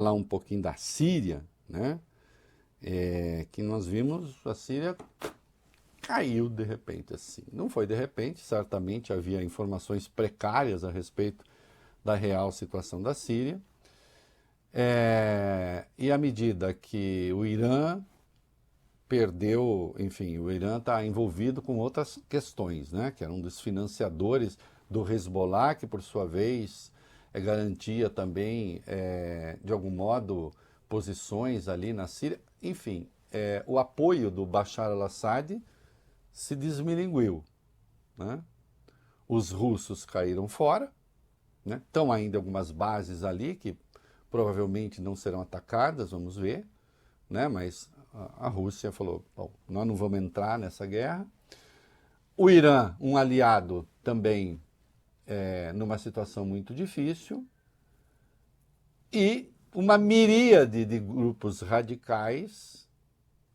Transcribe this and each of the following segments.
Falar um pouquinho da Síria, né? Que nós vimos a Síria caiu de repente assim. Não foi de repente, certamente havia informações precárias a respeito da real situação da Síria. E à medida que o Irã perdeu, enfim, o Irã está envolvido com outras questões, né? Que era um dos financiadores do Hezbollah, que por sua vez garantia também, de algum modo, posições ali na Síria. Enfim, o apoio do Bashar al-Assad se desmilinguiu, né? Os russos caíram fora, né? Estão ainda algumas bases ali que provavelmente não serão atacadas, vamos ver, né? Mas a Rússia falou, bom, nós não vamos entrar nessa guerra. O Irã, um aliado, também numa situação muito difícil. E uma miríade de grupos radicais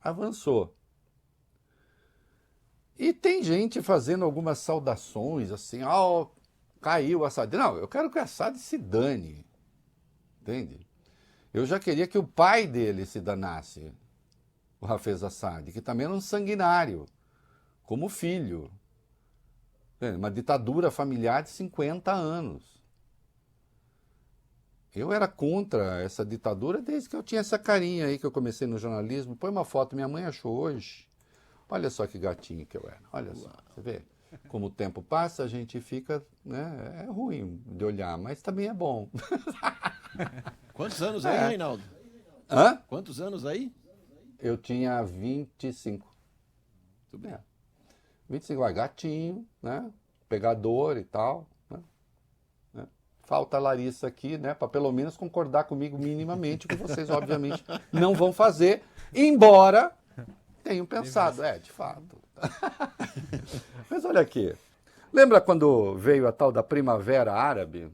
avançou. E tem gente fazendo algumas saudações assim, ó, caiu o Assad. Não, eu quero que o Assad se dane, entende? Eu já queria que o pai dele se danasse, o Hafez Assad, que também era um sanguinário, como filho. Uma ditadura familiar de 50 anos. Eu era contra essa ditadura desde que eu tinha essa carinha aí que eu comecei no jornalismo. Põe uma foto, minha mãe achou hoje. Olha só que gatinho que eu era. Olha só, você vê? Como o tempo passa, a gente fica, né? É ruim de olhar, mas também é bom. Quantos anos aí, Reinaldo? Hã? Quantos anos aí? Eu tinha 25. Tudo bem. 25, gatinho, né? Pegador e tal. Né? Falta a Larissa aqui, né? Para pelo menos concordar comigo minimamente, que vocês, obviamente, não vão fazer, embora tenham pensado. De fato. Mas olha aqui. Lembra quando veio a tal da Primavera Árabe?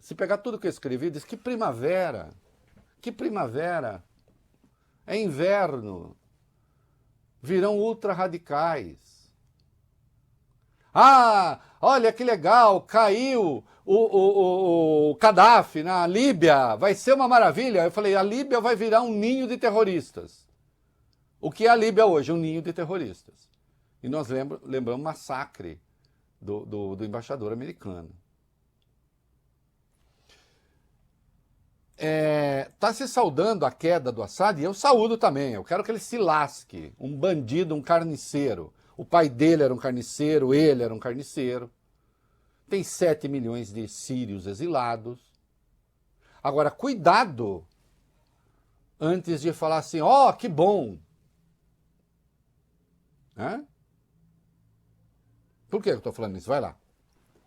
Se pegar tudo que eu escrevi, diz que primavera. Que primavera? É inverno. Virão ultra-radicais. Ah, olha que legal, caiu o Gaddafi na Líbia, vai ser uma maravilha. Eu falei, a Líbia vai virar um ninho de terroristas. O que é a Líbia hoje? Um ninho de terroristas. E nós lembramos o massacre do embaixador americano. Está se saudando a queda do Assad, e eu saúdo também. Eu quero que ele se lasque. Um bandido, um carniceiro. O pai dele era um carniceiro, ele era um carniceiro. Tem 7 milhões de sírios exilados. Agora, cuidado antes de falar assim, ó, que bom. Né? Por que eu estou falando isso? Vai lá.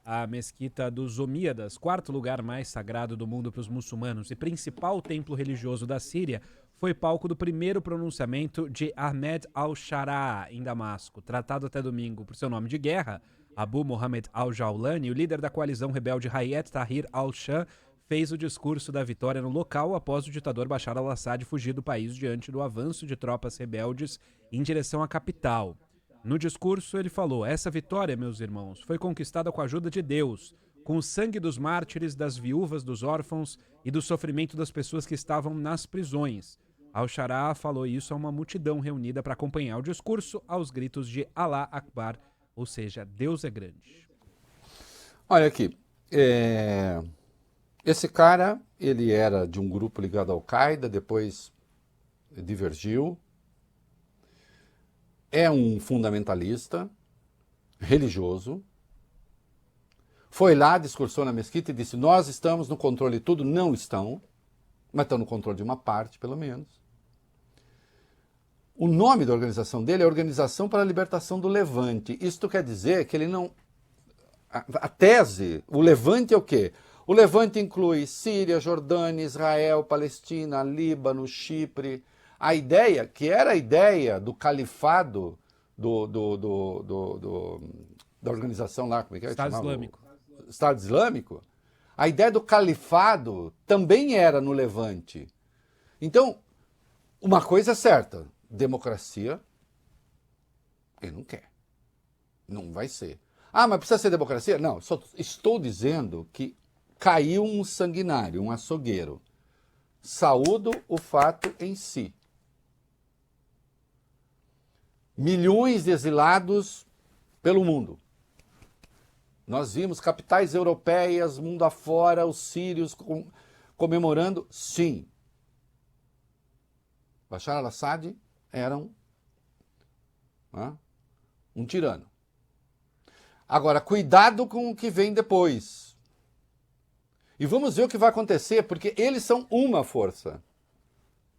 A mesquita dos Omíadas, quarto lugar mais sagrado do mundo para os muçulmanos e principal templo religioso da Síria, foi palco do primeiro pronunciamento de Ahmed al-Sharaa, em Damasco. Tratado até domingo por seu nome de guerra, Abu Mohammed al-Jawlani, o líder da coalizão rebelde Hayat Tahrir al-Sham, fez o discurso da vitória no local após o ditador Bashar al-Assad fugir do país diante do avanço de tropas rebeldes em direção à capital. No discurso, ele falou: essa vitória, meus irmãos, foi conquistada com a ajuda de Deus, com o sangue dos mártires, das viúvas, dos órfãos e do sofrimento das pessoas que estavam nas prisões. Al-Sharaa falou isso a uma multidão reunida para acompanhar o discurso aos gritos de Allah Akbar, ou seja, Deus é grande. Olha aqui, esse cara, ele era de um grupo ligado ao Al-Qaeda, depois divergiu. É um fundamentalista religioso. Foi lá, discursou na mesquita e disse, nós estamos no controle de tudo. Não estão, mas estão no controle de uma parte, pelo menos. O nome da organização dele é Organização para a Libertação do Levante. Isto quer dizer que ele não... A tese, o Levante é o quê? O Levante inclui Síria, Jordânia, Israel, Palestina, Líbano, Chipre. A ideia, que era a ideia do califado da organização lá, como é que Estado Islâmico. Estado Islâmico, a ideia do califado também era no Levante. Então, uma coisa é certa, democracia, ele não quer. Não vai ser. Ah, mas precisa ser democracia? Não, só estou dizendo que caiu um sanguinário, um açougueiro. saúdo o fato em si. Milhões de exilados pelo mundo. Nós vimos capitais europeias, mundo afora, os sírios comemorando. Sim. Bashar al-Assad era um tirano. Agora, cuidado com o que vem depois. E vamos ver o que vai acontecer, porque eles são uma força.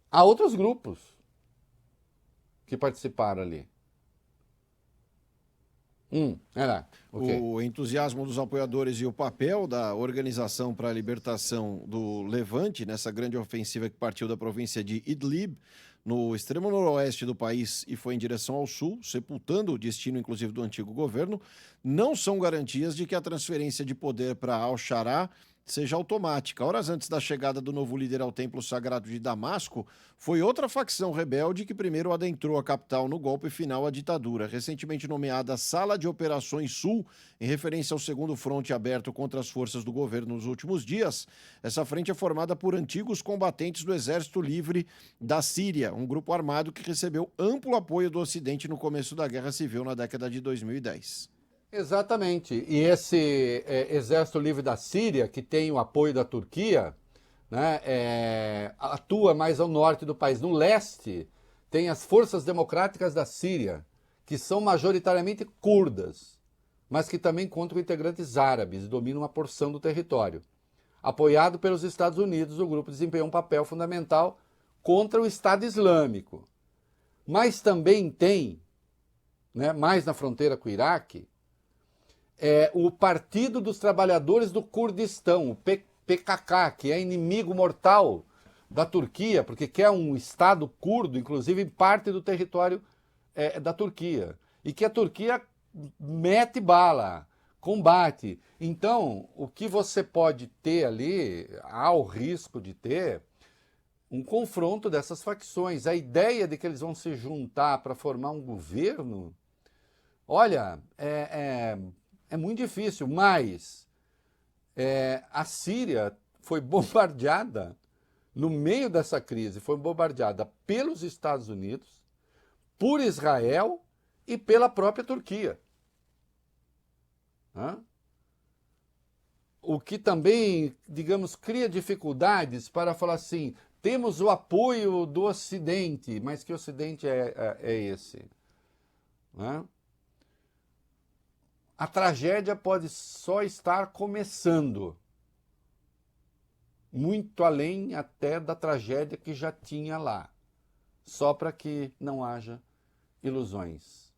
Há outros grupos que participaram ali. Era. Okay. O entusiasmo dos apoiadores e o papel da Organização para a Libertação do Levante nessa grande ofensiva que partiu da província de Idlib, no extremo noroeste do país e foi em direção ao sul, sepultando o destino inclusive do antigo governo, não são garantias de que a transferência de poder para Al-Sharaa seja automática. Horas antes da chegada do novo líder ao Templo Sagrado de Damasco, foi outra facção rebelde que primeiro adentrou a capital no golpe final à ditadura. Recentemente nomeada Sala de Operações Sul, em referência ao segundo fronte aberto contra as forças do governo nos últimos dias, essa frente é formada por antigos combatentes do Exército Livre da Síria, um grupo armado que recebeu amplo apoio do Ocidente no começo da Guerra Civil na década de 2010. Exatamente. E esse Exército Livre da Síria, que tem o apoio da Turquia, né, atua mais ao norte do país. No leste, tem as Forças Democráticas da Síria, que são majoritariamente curdas, mas que também contam integrantes árabes e dominam uma porção do território. Apoiado pelos Estados Unidos, o grupo desempenhou um papel fundamental contra o Estado Islâmico. Mas também tem, né, mais na fronteira com o Iraque, o Partido dos Trabalhadores do Kurdistão, o PKK, que é inimigo mortal da Turquia, porque quer um Estado curdo, inclusive parte do território da Turquia. E que a Turquia mete bala, combate. Então, o que você pode ter ali, há o risco de ter um confronto dessas facções. A ideia de que eles vão se juntar para formar um governo, olha, é muito difícil, mas a Síria foi bombardeada, no meio dessa crise, foi bombardeada pelos Estados Unidos, por Israel e pela própria Turquia. O que também, digamos, cria dificuldades para falar assim, temos o apoio do Ocidente, mas que Ocidente é esse? A tragédia pode só estar começando, muito além até da tragédia que já tinha lá, só para que não haja ilusões.